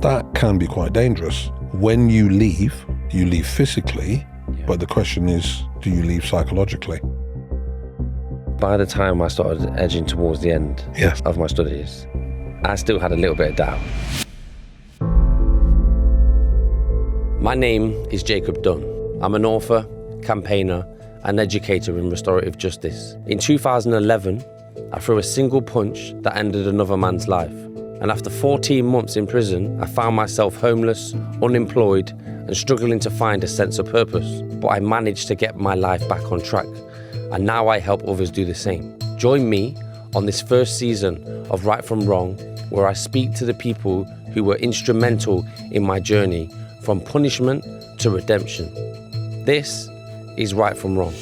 that can be quite dangerous. When you leave physically, but the question is, do you leave psychologically? By the time I started edging towards the end of my studies, I still had a little bit of doubt. My name is Jacob Dunn. I'm an author, campaigner, and educator in restorative justice. In 2011, I threw a single punch that ended another man's life. And after 14 months in prison, I found myself homeless, unemployed, and struggling to find a sense of purpose. But I managed to get my life back on track. And now I help others do the same. Join me on this first season of Right From Wrong, where I speak to the people who were instrumental in my journey from punishment to redemption. This is Right From Wrong.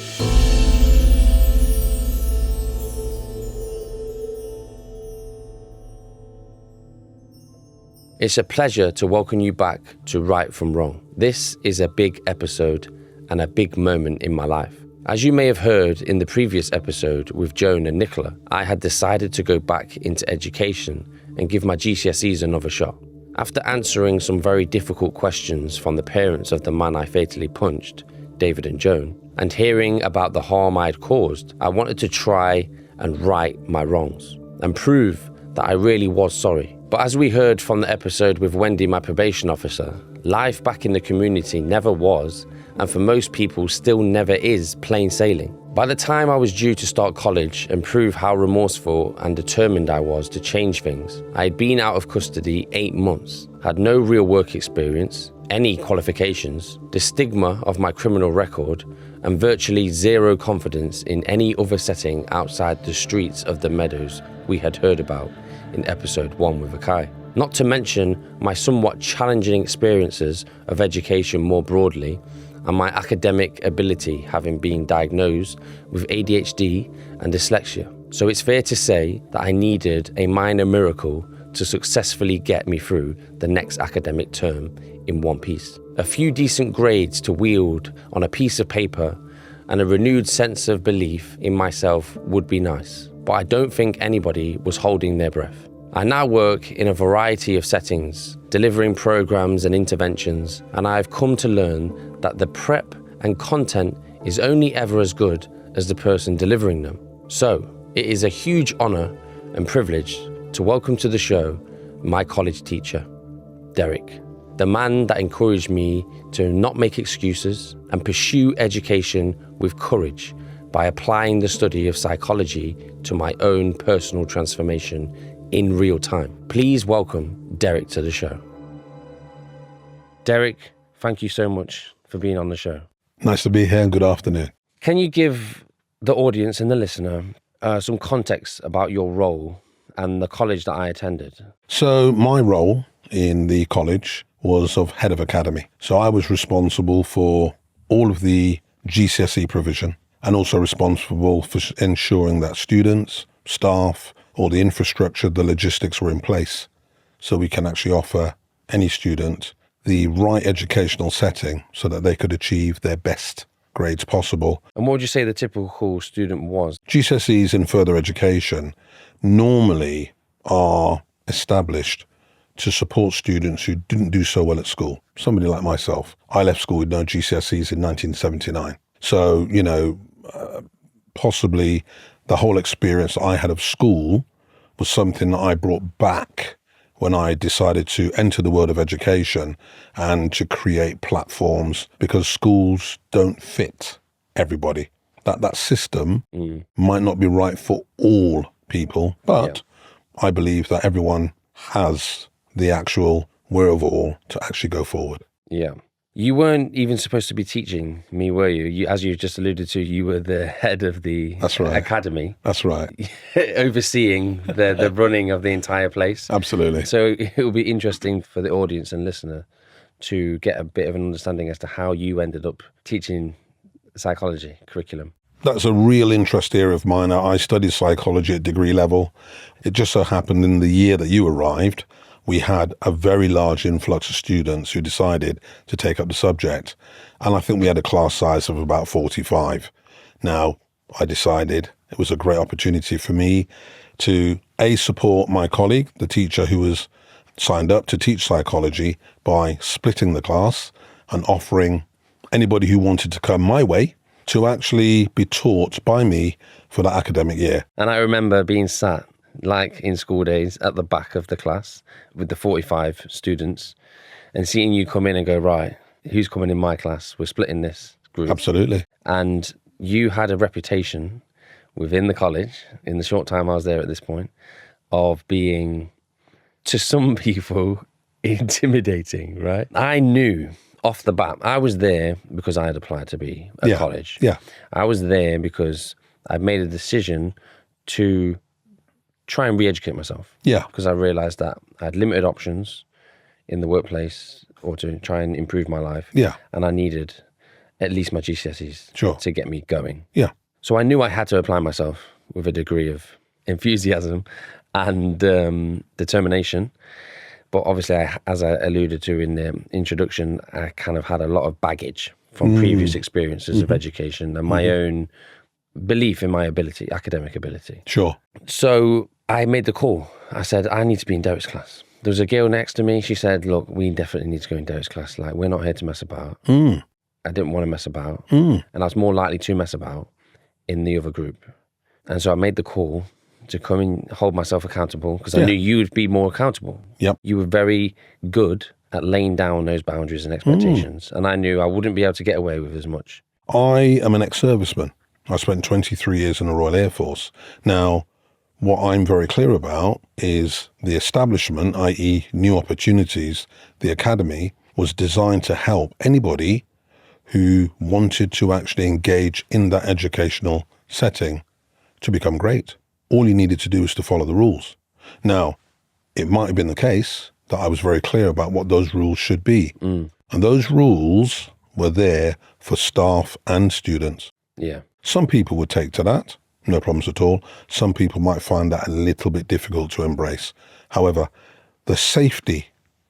It's a pleasure to welcome you back to Right From Wrong. This is a big episode and a big moment in my life. As you may have heard in the previous episode with Joan and Nicola, I had decided to go back into education and give my GCSEs another shot. After answering some very difficult questions from the parents of the man I fatally punched, David and Joan, and hearing about the harm I'd caused, I wanted to try and right my wrongs and prove that I really was sorry. But as we heard from the episode with Wendy, my probation officer, life back in the community never was, and for most people still never is, plain sailing. By the time I was due to start college and prove how remorseful and determined I was to change things, I had been out of custody 8 months, had no real work experience, any qualifications, the stigma of my criminal record, and virtually zero confidence in any other setting outside the streets of the meadows we had heard about in episode 1 with Akai. Not to mention my somewhat challenging experiences of education more broadly, and my academic ability having been diagnosed with ADHD and dyslexia. So it's fair to say that I needed a minor miracle to successfully get me through the next academic term in one piece. A few decent grades to wield on a piece of paper and a renewed sense of belief in myself would be nice, but I don't think anybody was holding their breath. I now work in a variety of settings, delivering programs and interventions, and I have come to learn that the prep and content is only ever as good as the person delivering them. So, it is a huge honor and privilege to welcome to the show my college teacher, Derek, the man that encouraged me to not make excuses and pursue education with courage by applying the study of psychology to my own personal transformation in real time. Please welcome Derek to the show. Derek, thank you so much for being on the show. Nice to be here and good afternoon. Can you give the audience and the listener some context about your role and the college that I attended? So my role in the college was of head of academy. So I was responsible for all of the GCSE provision and also responsible for ensuring that students, staff, all the infrastructure, the logistics were in place so we can actually offer any student the right educational setting so that they could achieve their best grades possible. And what would you say the typical student was? GCSEs in further education normally are established to support students who didn't do so well at school. Somebody like myself, I left school with no GCSEs in 1979. So, possibly the whole experience I had of school was something that I brought back when I decided to enter the world of education and to create platforms, because schools don't fit everybody. That system might not be right for all people, but I believe that everyone has the actual wherewithal to actually go forward. Yeah. You weren't even supposed to be teaching me, were you? As you just alluded to, you were the head of the academy. That's right. Overseeing the running of the entire place. Absolutely. So it will be interesting for the audience and listener to get a bit of an understanding as to how you ended up teaching psychology curriculum. That's a real interest area of mine. I studied psychology at degree level. It just so happened in the year that you arrived, we had a very large influx of students who decided to take up the subject. And I think we had a class size of about 45. Now, I decided it was a great opportunity for me to, A, support my colleague, the teacher who was signed up to teach psychology by splitting the class and offering anybody who wanted to come my way to actually be taught by me for that academic year. And I remember being sat, like in school days, at the back of the class with the 45 students and seeing you come in and go, right, who's coming in my class? We're splitting this group. Absolutely. And you had a reputation within the college, in the short time I was there at this point, of being, to some people, intimidating, right? I knew off the bat, I was there because I had applied to be at college. Yeah. I was there because I made a decision to try and re-educate myself. Yeah. Because I realized that I had limited options in the workplace or to try and improve my life. Yeah. And I needed at least my GCSEs to get me going. Yeah. So I knew I had to apply myself with a degree of enthusiasm and determination. But obviously, as I alluded to in the introduction, I kind of had a lot of baggage from previous experiences of education and my own belief in my ability, academic ability. Sure. So I made the call. I said, I need to be in Derek's class. There was a girl next to me. She said, look, we definitely need to go in Derek's class. Like, we're not here to mess about. I didn't want to mess about. And I was more likely to mess about in the other group. And so I made the call to come and hold myself accountable because I knew you would be more accountable. Yep. You were very good at laying down those boundaries and expectations. And I knew I wouldn't be able to get away with as much. I am an ex-serviceman. I spent 23 years in the Royal Air Force. Now, what I'm very clear about is the establishment, i.e. new opportunities, the academy, was designed to help anybody who wanted to actually engage in that educational setting to become great. All you needed to do was to follow the rules. Now, it might have been the case that I was very clear about what those rules should be. And those rules were there for staff and students. Yeah. Some people would take to that, no problems at all. Some people might find that a little bit difficult to embrace. However, the safety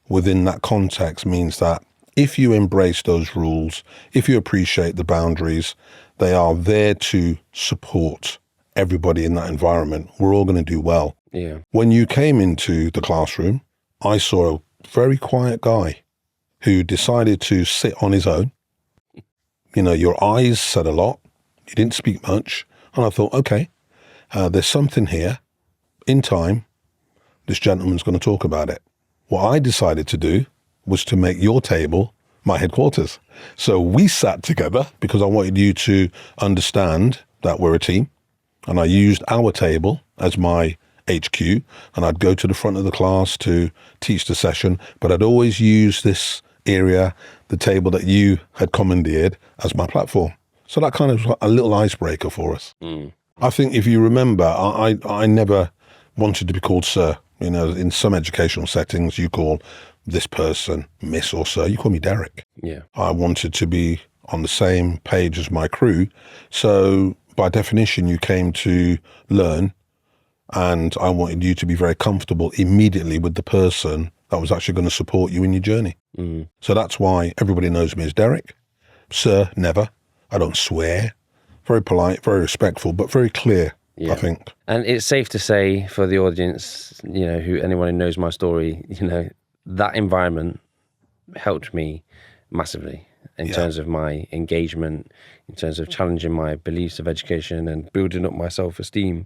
within that context means that if you embrace those rules, if you appreciate the boundaries, they are there to support everybody in that environment. We're all going to do well. Yeah. When you came into the classroom, I saw a very quiet guy who decided to sit on his own. You know, your eyes said a lot. You didn't speak much. And I thought, okay, there's something here. In time, this gentleman's going to talk about it. What I decided to do was to make your table my headquarters. So we sat together because I wanted you to understand that we're a team. And I used our table as my HQ, and I'd go to the front of the class to teach the session, but I'd always use this area, the table that you had commandeered, as my platform. So that kind of was a little icebreaker for us. I think if you remember, I never wanted to be called sir. You know, in some educational settings, you call this person miss or sir. You call me Derek. Yeah. I wanted to be on the same page as my crew. So by definition, you came to learn, and I wanted you to be very comfortable immediately with the person that was actually going to support you in your journey. So that's why everybody knows me as Derek. Sir, never. I don't swear. Very polite, very respectful, but very clear, I think. And it's safe to say for the audience, you know, anyone who knows my story, you know, that environment helped me massively in terms of my engagement, in terms of challenging my beliefs of education and building up my self-esteem.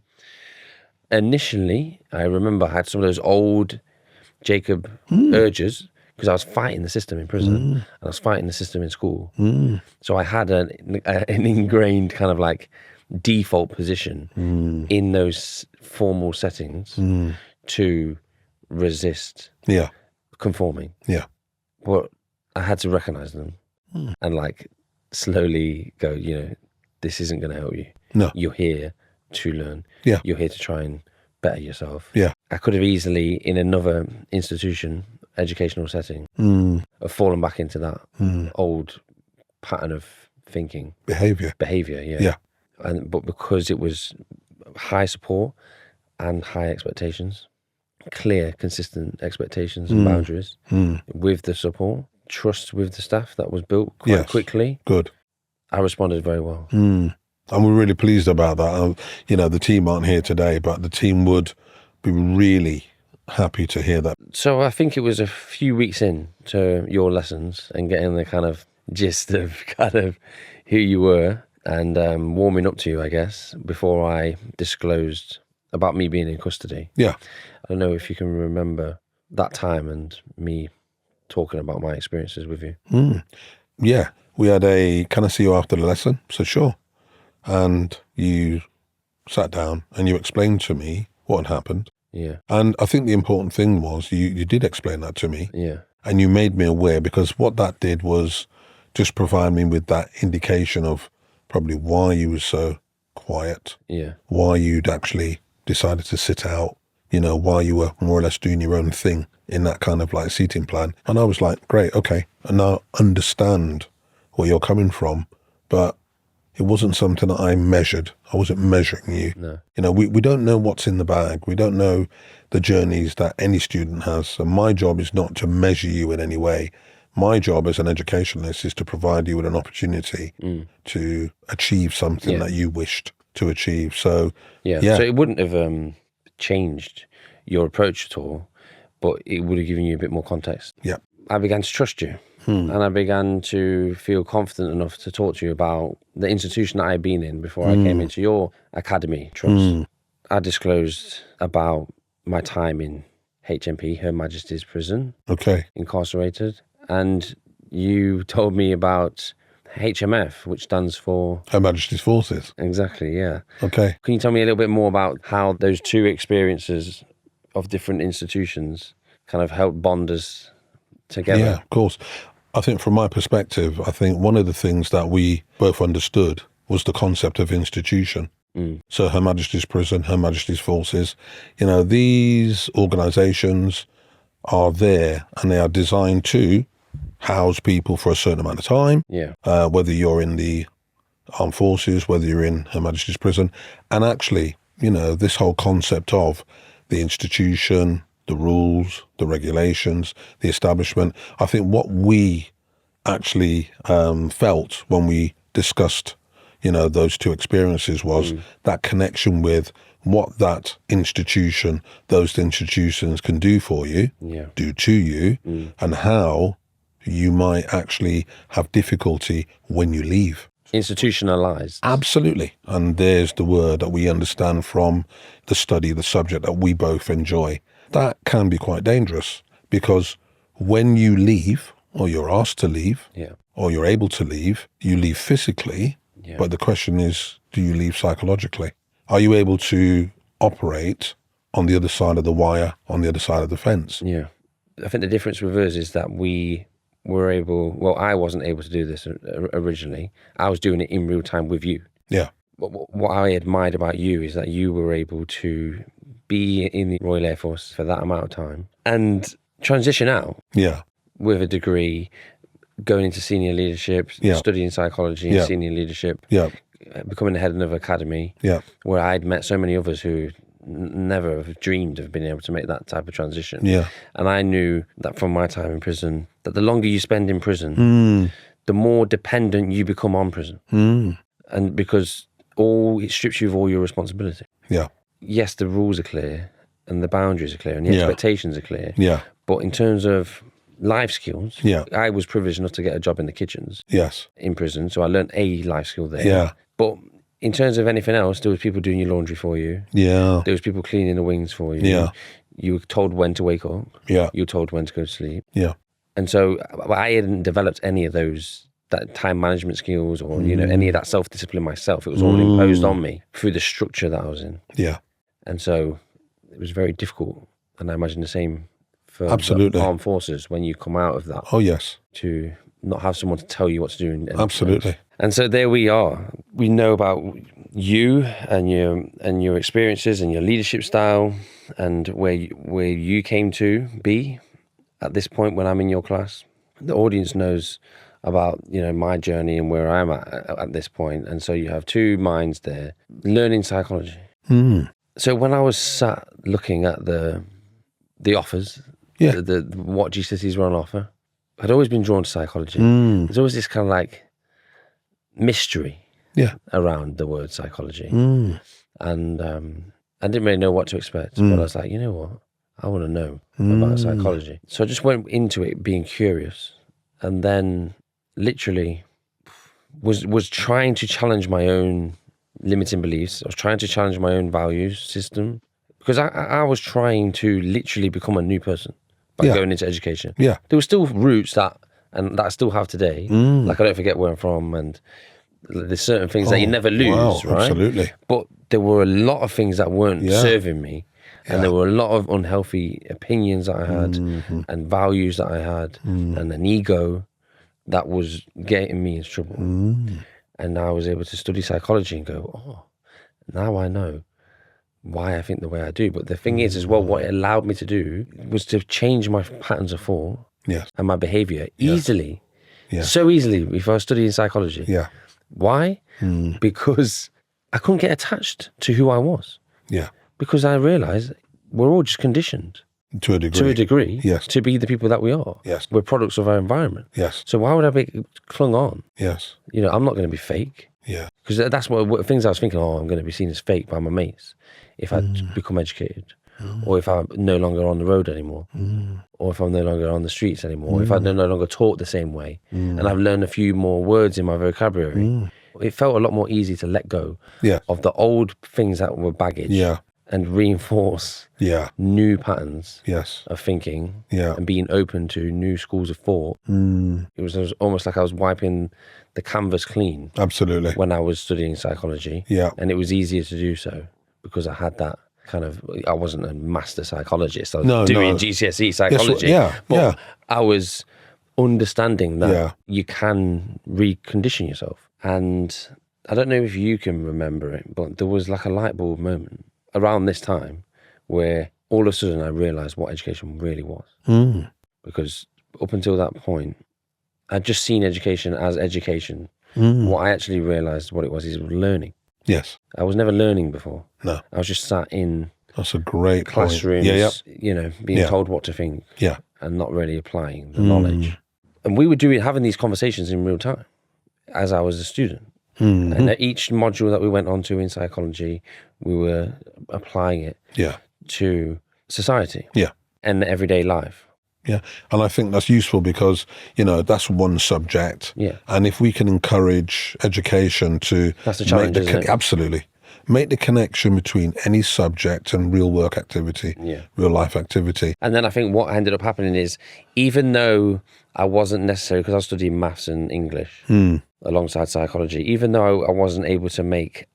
Initially, I remember I had some of those old Jacob urges because I was fighting the system in prison and I was fighting the system in school. So I had an ingrained kind of like default position in those formal settings to resist conforming. Yeah. But I had to recognize them and like slowly go, you know, this isn't going to help you. No. You're here to learn. Yeah. You're here to try and better yourself. Yeah. I could have easily, in another institution, educational setting, have fallen back into that old pattern of thinking. Behavior, yeah. But because it was high support and high expectations, clear, consistent expectations and boundaries with the support, trust with the staff that was built quite quickly. Good. I responded very well. And we're really pleased about that. You know, the team aren't here today, but the team would be really happy to hear that. So I think it was a few weeks in to your lessons and getting the kind of gist of kind of who you were and warming up to you, I guess, before I disclosed about me being in custody. Yeah. I don't know if you can remember that time and me talking about my experiences with you. Yeah. We had can I see you after the lesson? So sure. And you sat down and you explained to me what had happened. Yeah. And I think the important thing was you did explain that to me. Yeah. And you made me aware, because what that did was just provide me with that indication of probably why you were so quiet. Yeah. Why you'd actually decided to sit out, why you were more or less doing your own thing in that kind of like seating plan. And I was like, great, okay. And now understand where you're coming from. But it wasn't something that I measured. I wasn't measuring you. No. We don't know what's in the bag. We don't know the journeys that any student has. And my job is not to measure you in any way. My job as an educationalist is to provide you with an opportunity to achieve something that you wished to achieve. So, yeah. So it wouldn't have changed your approach at all, but it would have given you a bit more context. Yeah. I began to trust you. And I began to feel confident enough to talk to you about the institution that I had been in before I came into your academy trust. I disclosed about my time in HMP, Her Majesty's Prison, incarcerated. And you told me about HMF, which stands for... Her Majesty's Forces. Exactly, yeah. Okay. Can you tell me a little bit more about how those two experiences of different institutions kind of helped bond us together? Yeah, of course. I think from my perspective, I think one of the things that we both understood was the concept of institution. So Her Majesty's Prison, Her Majesty's Forces, these organizations are there and they are designed to house people for a certain amount of time. Yeah. Whether you're in the armed forces, whether you're in Her Majesty's Prison. And actually, this whole concept of the institution, the rules, the regulations, the establishment. I think what we actually felt when we discussed, those two experiences was that connection with what that institution, those institutions can do for you, do to you, and how you might actually have difficulty when you leave. Institutionalized. Absolutely. And there's the word that we understand from the study, the subject that we both enjoy. That can be quite dangerous, because when you leave, or you're asked to leave, or you're able to leave, you leave physically, but the question is, do you leave psychologically? Are you able to operate on the other side of the wire, on the other side of the fence? Yeah. I think the difference with us is that we were able, well, I wasn't able to do this originally. I was doing it in real time with you. Yeah. But what I admired about you is that you were able to be in the Royal Air Force for that amount of time and transition out with a degree, going into senior leadership, studying psychology and senior leadership, becoming the head of another academy, where I'd met so many others who never have dreamed of being able to make that type of transition. And I knew that from my time in prison, that the longer you spend in prison, the more dependent you become on prison. And because it strips you of all your responsibility. Yes, the rules are clear and the boundaries are clear and the expectations are clear. But in terms of life skills, I was privileged enough to get a job in the kitchens in prison. So I learned a life skill there. But in terms of anything else, there was people doing your laundry for you. There was people cleaning the wings for you. You were told when to wake up. You were told when to go to sleep. And so I hadn't developed any of that time management skills or, any of that self-discipline myself. It was all imposed on me through the structure that I was in. And so it was very difficult. And I imagine the same for the armed forces when you come out of that. Oh, yes. To not have someone to tell you what to do. Absolutely. And so there we are. We know about you and your experiences and your leadership style and where you came to be at this point when I'm in your class. The audience knows about my journey and where I'm at this point. And so you have two minds there, learning psychology. So when I was sat looking at the offers, the what GCSEs were on offer, I'd always been drawn to psychology. There's always this kind of like mystery around the word psychology. And I didn't really know what to expect. But I was like, you know what? I want to know about psychology. So I just went into it being curious, and then literally was trying to challenge my own limiting beliefs. I was trying to challenge my own values system, because I was trying to literally become a new person by going into education. Yeah. There were still roots that I still have today. Like, I don't forget where I'm from, and there's certain things that you never lose, right? Absolutely. But there were a lot of things that weren't serving me. And there were a lot of unhealthy opinions that I had and values that I had and an ego that was getting me in trouble. And I was able to study psychology and go, oh, now I know why I think the way I do. But the thing is as well, what it allowed me to do was to change my patterns of thought and my behavior easily. So easily if I was studying psychology. Why? Because I couldn't get attached to who I was. Because I realised we're all just conditioned. To a degree. Yes. To be the people that we are. Yes. We're products of our environment. Yes. So why would I be clung on? Yes. You know, I'm not going to be fake. Yeah. Because that's what things I was thinking, oh, I'm going to be seen as fake by my mates if I become educated. Or if I'm no longer on the road anymore. Or if I'm no longer on the streets anymore. Or if I no longer talk the same way. And I've learned a few more words in my vocabulary. It felt a lot more easy to let go of the old things that were baggage. And reinforce new patterns of thinking and being open to new schools of thought. It was almost like I was wiping the canvas clean. Absolutely. When I was studying psychology. And it was easier to do so because I had that kind of, I wasn't a master psychologist. I was doing GCSE psychology. But I was understanding that you can recondition yourself. And I don't know if you can remember it, but there was like a light bulb moment around this time where all of a sudden I realised what education really was. Because up until that point, I'd just seen education as education. What I actually realised what it was is learning. Yes. I was never learning before. No. I was just sat in That's a great classrooms, you know, being told what to think and not really applying the knowledge. And we were having these conversations in real time as I was a student. And at each module that we went on to in psychology, we were applying it to society and everyday life. Yeah, and I think that's useful because, you know, that's one subject. And if we can encourage education to that's the challenge, isn't it? Absolutely. Make the connection between any subject and real work activity, real life activity. And then I think what ended up happening is, even though I wasn't necessarily, because I was studying maths and English alongside psychology, even though I wasn't able to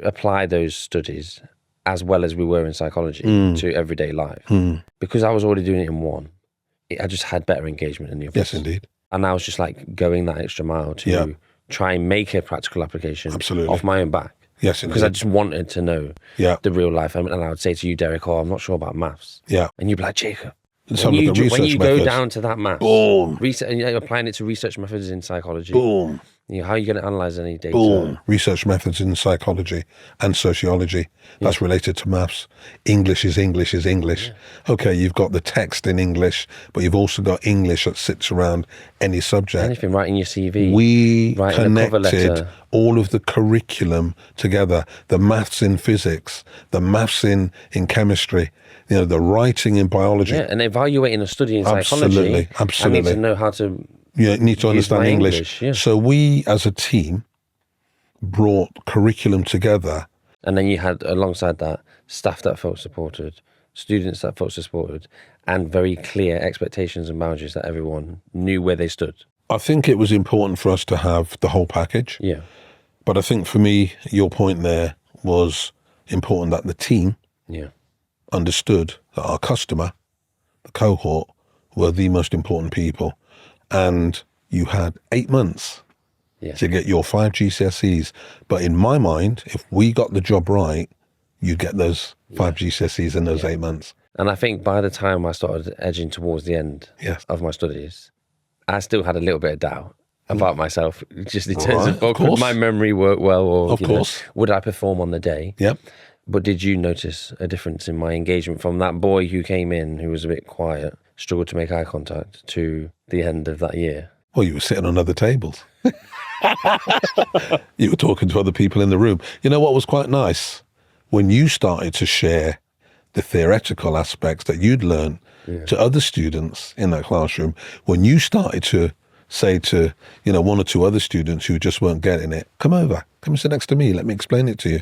apply those studies as well as we were in psychology to everyday life, because I was already doing it in one, I just had better engagement in the office. Yes, indeed. And I was just like going that extra mile to try and make a practical application off my own back. Yes, indeed. Because I just wanted to know the real life. And I would say to you, Derek, oh, I'm not sure about maths. And you'd be like, Jacob, when you go down to that maths, applying it to research methods in psychology, how are you going to analyze any data? Research methods in psychology and sociology. That's related to maths. English is English is English. Okay, you've got the text in English, but you've also got English that sits around any subject. Anything, writing your CV. We connected all of the curriculum together. The maths in physics, the maths in chemistry, you know, the writing in biology. Yeah, and evaluating a study in psychology. Absolutely. I need to know how to... You need to understand English. So we, as a team, brought curriculum together. And then you had, alongside that, staff that felt supported, students that felt supported, and very clear expectations and boundaries that everyone knew where they stood. I think it was important for us to have the whole package. But I think for me, your point there was important that the team understood that our customer, the cohort, were the most important people. And you had 8 months to get your 5 GCSEs. But in my mind, if we got the job right, you'd get those 5 GCSEs in those 8 months. And I think by the time I started edging towards the end of my studies, I still had a little bit of doubt about myself, just in terms of could my memory work well, or would I perform on the day? But did you notice a difference in my engagement from that boy who came in, who was a bit quiet, struggled to make eye contact, to the end of that year? Well, you were sitting on other tables. You were talking to other people in the room. You know what was quite nice? When you started to share the theoretical aspects that you'd learned to other students in that classroom. When you started to say to, one or two other students who just weren't getting it, come over, come and sit next to me, let me explain it to you.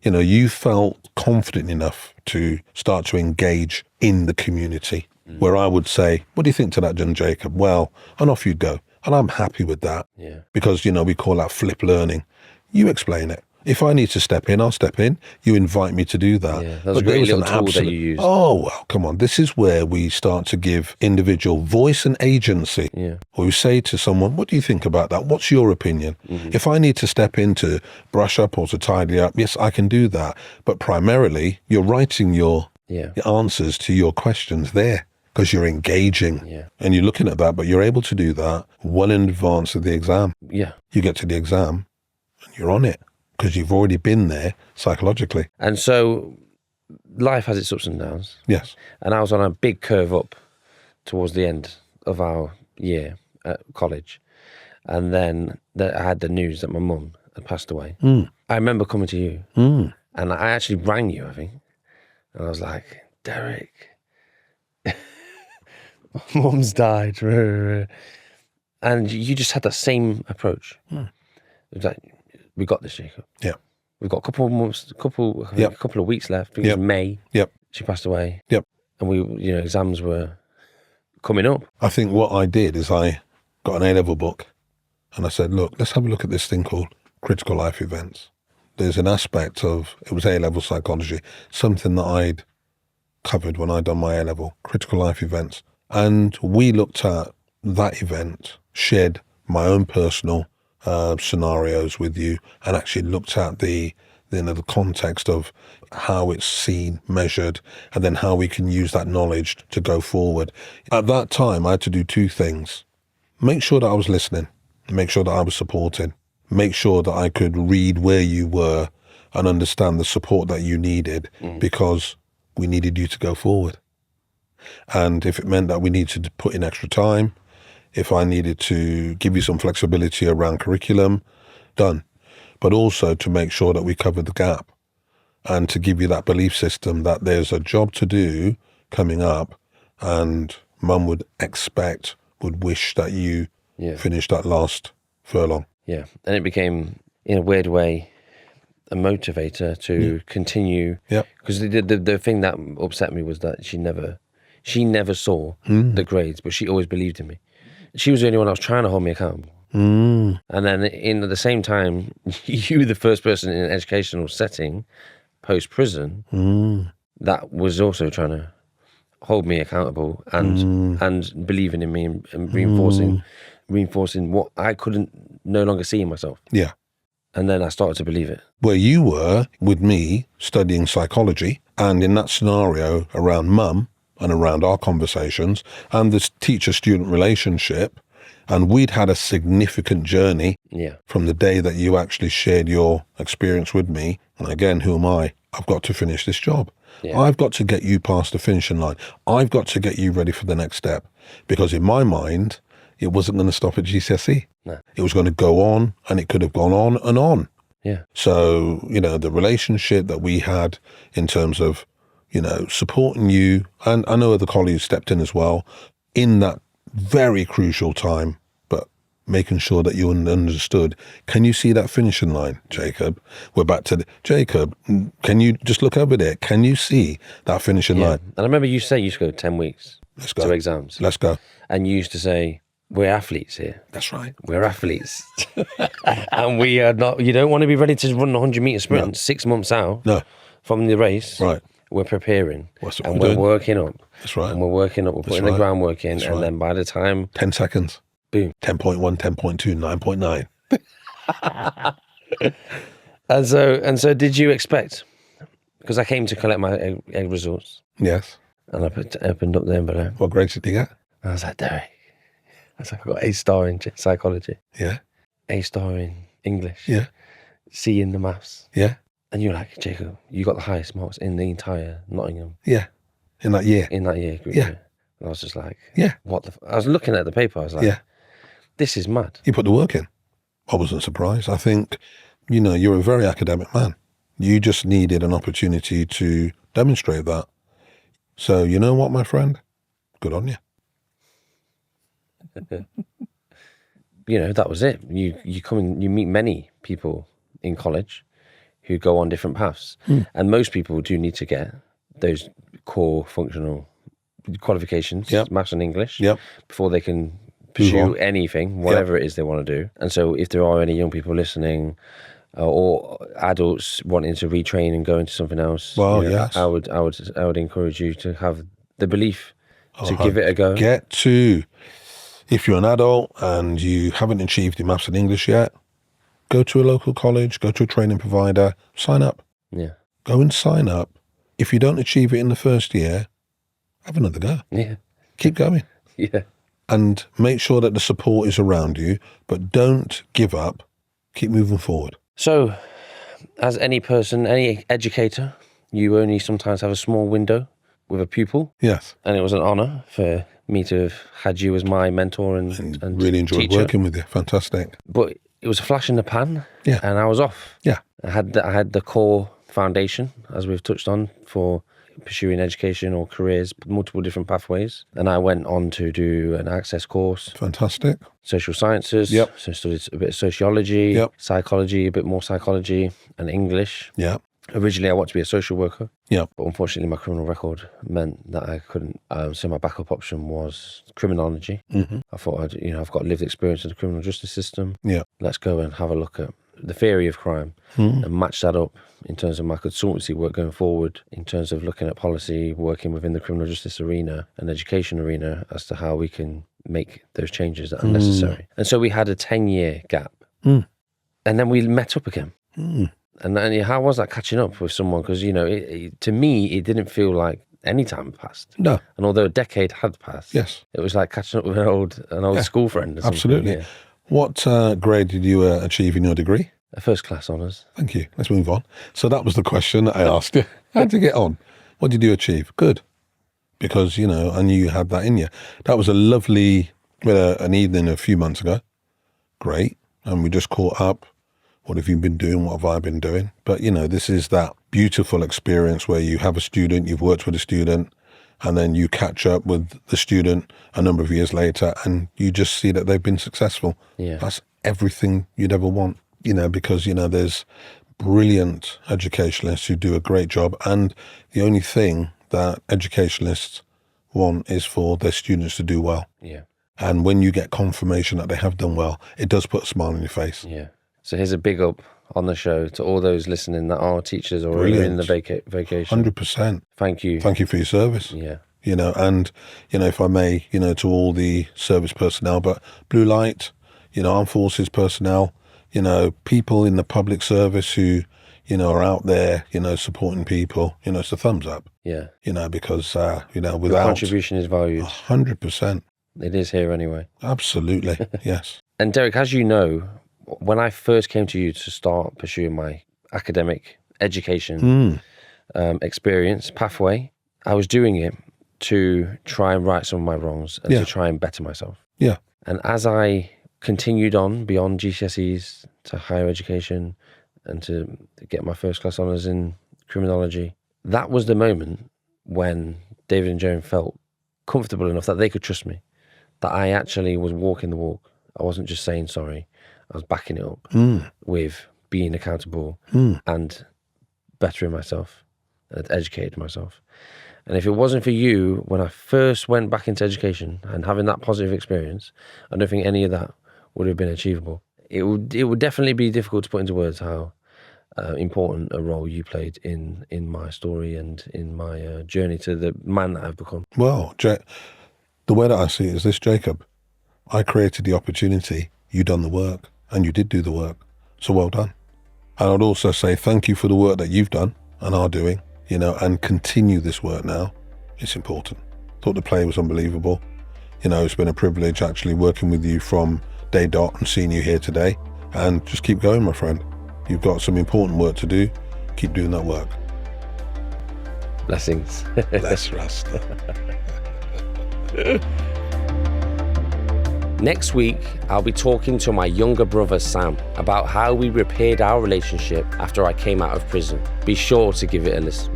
You felt confident enough to start to engage in the community, where I would say, what do you think to that, John Jacob? Well, and off you'd go. And I'm happy with that because, we call that flip learning. You explain it. If I need to step in, I'll step in. You invite me to do that. Yeah, that was a great little tool that you used. Oh, well, come on. This is where we start to give individual voice and agency. Yeah. Or we say to someone, what do you think about that? What's your opinion? If I need to step in to brush up or to tidy up, yes, I can do that. But primarily, you're writing your answers to your questions there because you're engaging and you're looking at that, but you're able to do that well in advance of the exam. Yeah. You get to the exam and you're on it, because you've already been there psychologically. And so life has its ups and downs. Yes. And I was on a big curve up towards the end of our year at college. And then I had the news that my mum had passed away. I remember coming to you and I actually rang you, I think. And I was like, Derek, mum's died. And you just had that same approach. It was like, we got this, Jacob. Yeah. We've got a couple of weeks left. I think it was May. Yep. She passed away. Yep. And we, exams were coming up. I think what I did is I got an A-level book and I said, look, let's have a look at this thing called critical life events. There's an aspect of, it was A-level psychology, something that I'd covered when I'd done my A-level, critical life events. And we looked at that event, shared my own personal scenarios with you, and actually looked at the context of how it's seen, measured, and then how we can use that knowledge to go forward. At that time, I had to do two things. Make sure that I was listening, make sure that I was supported, make sure that I could read where you were and understand the support that you needed, because we needed you to go forward. And if it meant that we needed to put in extra time, if I needed to give you some flexibility around curriculum, done. But also to make sure that we covered the gap and to give you that belief system that there's a job to do coming up, and mum would wish that you finish that last furlong. Yeah. And it became, in a weird way, a motivator to continue. Yeah. Because the thing that upset me was that she never saw the grades, but she always believed in me. She was the only one that was trying to hold me accountable. And then at the same time, you were the first person in an educational setting, post-prison, that was also trying to hold me accountable and believing in me and reinforcing what I couldn't no longer see in myself. Yeah. And then I started to believe it. Where you were with me studying psychology, and in that scenario around mum and around our conversations and this teacher-student relationship, and we'd had a significant journey from the day that you actually shared your experience with me. And again, who am I? I've got to finish this job. Yeah. I've got to get you past the finishing line. I've got to get you ready for the next step. Because in my mind, it wasn't going to stop at GCSE. No. It was going to go on, and it could have gone on and on. Yeah. So, the relationship that we had in terms of, supporting you, and I know other colleagues stepped in as well, in that very crucial time, but making sure that you understood. Can you see that finishing line, Jacob? We're back to Jacob, can you just look over there? Can you see that finishing line? And I remember you say you used to go 10 weeks Let's go. to exams. Let's go. And you used to say, we're athletes here. That's right. We're athletes. And we are not, you don't want to be ready to run a 100-meter sprint 6 months out from the race. Right. We're preparing. We're doing? Working up. That's right. And we're working up. We're putting the groundwork in. And then by the time... 10 seconds. Boom. 10.1, 10.2, 9.9. And so did you expect... Because I came to collect my egg results. Yes. And I opened up the envelope. What grades did you get? And I was like, Derek. I was like, I got A-star in psychology. Yeah. A-star in English. Yeah. C in the maths. Yeah. And you're like, Jacob, you got the highest marks in the entire Nottingham. Yeah. In that year. Group. Yeah. And I was just like, yeah. What I was looking at the paper, I was like, this is mad. You put the work in. I wasn't surprised. I think, you're a very academic man. You just needed an opportunity to demonstrate that. So you know what, my friend? Good on you. That was it. You come and you meet many people in college who go on different paths. And most people do need to get those core functional qualifications, maths and English, before they can pursue anything, whatever it is they want to do. And so if there are any young people listening or adults wanting to retrain and go into something else, yes. I would encourage you to have the belief to give it a go. If you're an adult and you haven't achieved your maths and English yet, go to a local college, go to a training provider, sign up. Yeah. Go and sign up. If you don't achieve it in the first year, have another go. Yeah. Keep going. Yeah. And make sure that the support is around you, but don't give up. Keep moving forward. So, as any person, any educator, you only sometimes have a small window with a pupil. Yes. And it was an honour for me to have had you as my mentor and really enjoyed teacher. working with you. Fantastic. But it was a flash in the pan. Yeah. And I was off. Yeah. I had the core foundation, as we've touched on, for pursuing education or careers, multiple different pathways. And I went on to do an access course. Fantastic. Social sciences. Yep. So I studied a bit of sociology, psychology, a bit more psychology, and English. Yeah. Originally, I wanted to be a social worker. Yeah. But unfortunately, my criminal record meant that I couldn't. So my backup option was criminology. Mm-hmm. I thought, I've got lived experience in the criminal justice system. Yeah. Let's go and have a look at the theory of crime and match that up in terms of my consultancy work going forward, in terms of looking at policy, working within the criminal justice arena and education arena as to how we can make those changes that are necessary. And so we had a 10-year gap. And then we met up again. And then how was that catching up with someone? Because, to me, it didn't feel like any time passed. No. And although a decade had passed, Yes, it was like catching up with an old school friend or something. absolutely. Yeah. What grade did you achieve in your degree? A first class honours. Thank you. Let's move on. So that was the question that I asked you. How'd you get on? What did you achieve? Good. Because, I knew you had that in you. That was a lovely, an evening a few months ago. Great. And we just caught up. What have you been doing? What have I been doing? But, this is that beautiful experience where you have a student, you've worked with a student, and then you catch up with the student a number of years later and you just see that they've been successful. Yeah. That's everything you'd ever want, because, there's brilliant educationalists who do a great job. And the only thing that educationalists want is for their students to do well. Yeah. And when you get confirmation that they have done well, it does put a smile on your face. Yeah. So here's a big up on the show to all those listening that are teachers or are in the vacation. 100%. Thank you. Thank you for your service. Yeah. And, if I may, to all the service personnel, but blue light, armed forces personnel, people in the public service who, are out there, supporting people, it's a thumbs up. Yeah. Because, Your without... contribution is valued. 100%. It is here anyway. Absolutely. Yes. And Derek, as you know, when I first came to you to start pursuing my academic education experience pathway, I was doing it to try and right some of my wrongs and to try and better myself. Yeah. And as I continued on beyond GCSEs to higher education and to get my first class honours in criminology, that was the moment when David and Joan felt comfortable enough that they could trust me, that I actually was walking the walk. I wasn't just saying sorry. I was backing it up with being accountable and bettering myself and educating myself. And if it wasn't for you, when I first went back into education and having that positive experience, I don't think any of that would have been achievable. It would definitely be difficult to put into words how important a role you played in my story and in my journey to the man that I've become. Well, the way that I see it is this, Jacob. I created the opportunity, you done the work, and you did do the work. So well done. And I'd also say thank you for the work that you've done and are doing, and continue this work now. It's important. Thought the play was unbelievable. It's been a privilege actually working with you from day dot and seeing you here today. And just keep going, my friend. You've got some important work to do. Keep doing that work. Blessings. Bless Rasta. Next week, I'll be talking to my younger brother Sam about how we repaired our relationship after I came out of prison. Be sure to give it a listen.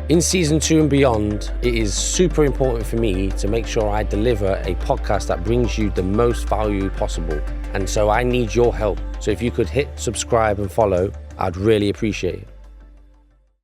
In season 2 and beyond, it is super important for me to make sure I deliver a podcast that brings you the most value possible. And so I need your help. So if you could hit subscribe and follow, I'd really appreciate it.